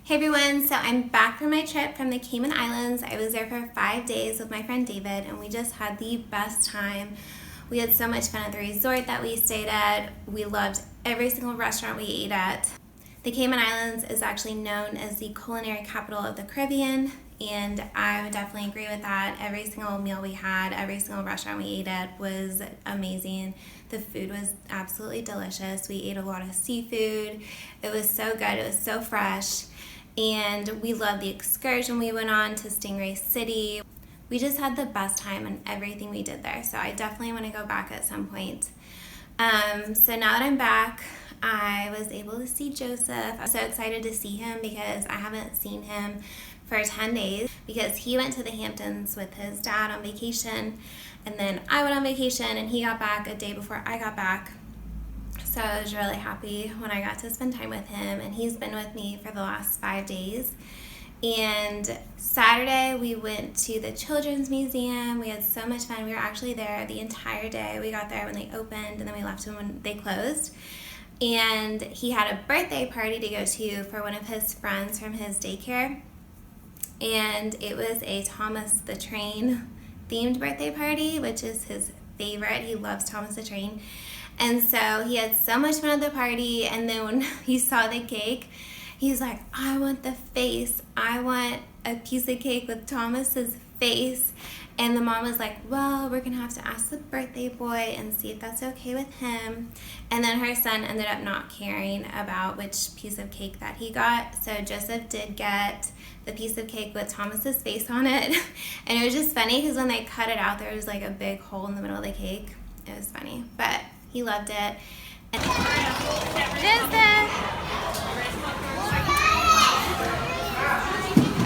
Hey everyone, so I'm back from my trip from the Cayman Islands. I was there for 5 days with my friend David and we just had the best time. We had so much fun at the resort that we stayed at. We loved every single restaurant we ate at. The Cayman Islands is actually known as the culinary capital of the Caribbean, and I would definitely agree with that. Every single meal we had, every single restaurant we ate at was amazing. The food was absolutely delicious. We ate a lot of seafood. It was so good. It was so fresh. And we loved the excursion we went on to Stingray City. We just had the best time on everything we did there, so I definitely want to go back at some point. So now that I'm back, I was able to see Joseph. I'm so excited to see him because I haven't seen him for 10 days because he went to the Hamptons with his dad on vacation, and then I went on vacation and he got back a day before I got back. So I was really happy when I got to spend time with him, and he's been with me for the last 5 days. And Saturday we went to the Children's Museum. We had so much fun. We were actually there the entire day. We got there when they opened and then we left when they closed. And he had a birthday party to go to for one of his friends from his daycare. And it was a Thomas the Train themed birthday party, which is his favorite. He loves Thomas the Train. And so he had so much fun at the party, and then when he saw the cake, he's like, I want the face. I want a piece of cake with Thomas's face. And the mom was like, well, we're gonna have to ask the birthday boy and see if that's okay with him. And then her son ended up not caring about which piece of cake that he got. So Joseph did get the piece of cake with Thomas's face on it. And it was just funny because when they cut it out, there was like a big hole in the middle of the cake. It was funny, but he loved it. And Joseph!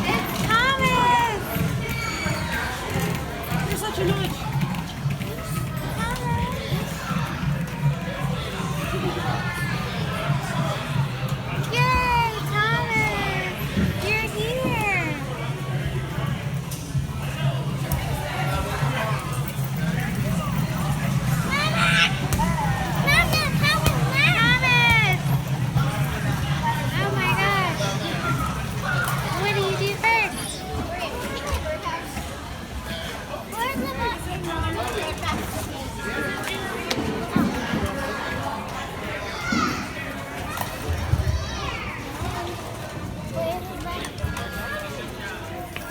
It's Thomas! You're such a nudge. Yay, Thomas! You're here!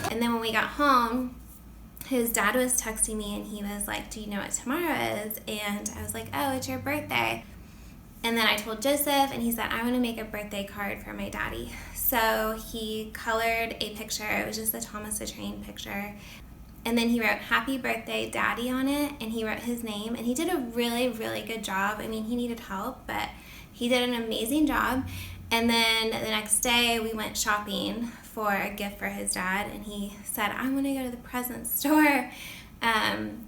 And then when we got home, his dad was texting me and he was like, do you know what tomorrow is? And I was like, oh, it's your birthday. And then I told Joseph and he said, I want to make a birthday card for my daddy. So he colored a picture. It was just the Thomas the Train picture. And then he wrote happy birthday daddy on it, and he wrote his name, and he did a really, really good job. I mean, he needed help, but he did an amazing job. And then the next day we went shopping for a gift for his dad, and he said, I want to go to the present store.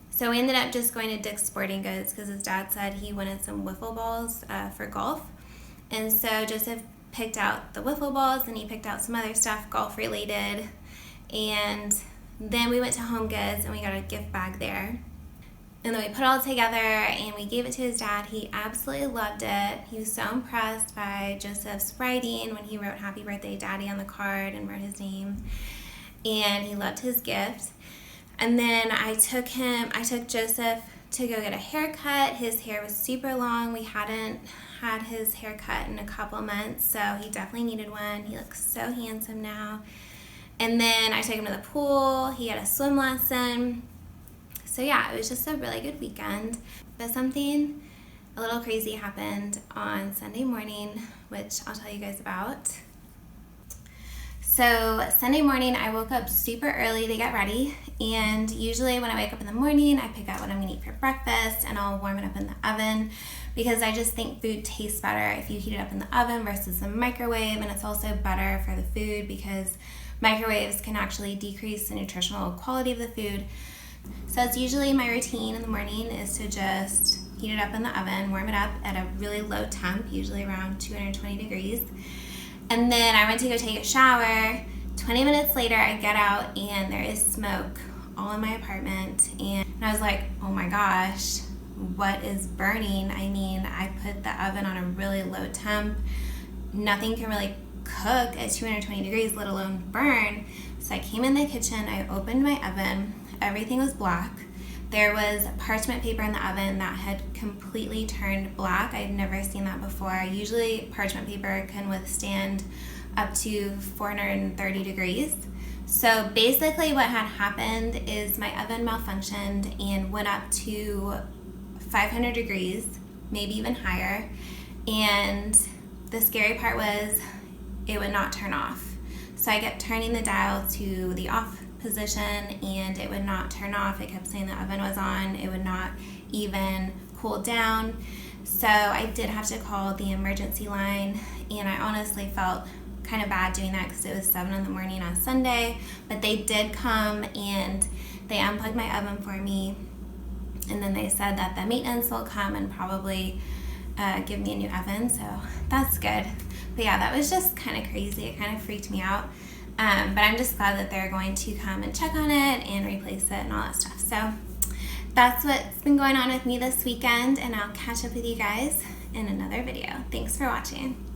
So we ended up just going to Dick's Sporting Goods because his dad said he wanted some wiffle balls for golf. And so Joseph picked out the wiffle balls, and he picked out some other stuff golf related. And then we went to Home Goods and we got a gift bag there. And then we put it all together and we gave it to his dad. He absolutely loved it. He was so impressed by Joseph's writing when he wrote happy birthday daddy on the card and wrote his name. And he loved his gift. And then I took Joseph to go get a haircut. His hair was super long. We hadn't had his hair cut in a couple months, so he definitely needed one. He looks so handsome now. And then I took him to the pool. He had a swim lesson. So yeah, it was just a really good weekend. But something a little crazy happened on Sunday morning, which I'll tell you guys about. So Sunday morning, I woke up super early to get ready. And usually when I wake up in the morning, I pick out what I'm gonna eat for breakfast and I'll warm it up in the oven because I just think food tastes better if you heat it up in the oven versus the microwave. And it's also better for the food because microwaves can actually decrease the nutritional quality of the food. So it's usually my routine in the morning is to just heat it up in the oven, warm it up at a really low temp, usually around 220 degrees. And then I went to go take a shower. 20 minutes later, I get out and there is smoke all in my apartment. And I was like, oh my gosh, what is burning? I mean, I put the oven on a really low temp. Nothing can really cook at 220 degrees, let alone burn. So I came in the kitchen, I opened my oven, everything was black. There was parchment paper in the oven that had completely turned black. I'd never seen that before. Usually parchment paper can withstand up to 430 degrees. So basically what had happened is my oven malfunctioned and went up to 500 degrees, maybe even higher. And the scary part was it would not turn off. So I kept turning the dial to the off position and it would not turn off. It kept saying the oven was on. It would not even cool down. So I did have to call the emergency line, and I honestly felt kind of bad doing that because it was 7 in the morning on Sunday. But they did come and they unplugged my oven for me, and then they said that the maintenance will come and probably give me a new oven, so that's good. But yeah, that was just kind of crazy. It kind of freaked me out. But I'm just glad that they're going to come and check on it and replace it and all that stuff. So that's what's been going on with me this weekend, and I'll catch up with you guys in another video. Thanks for watching.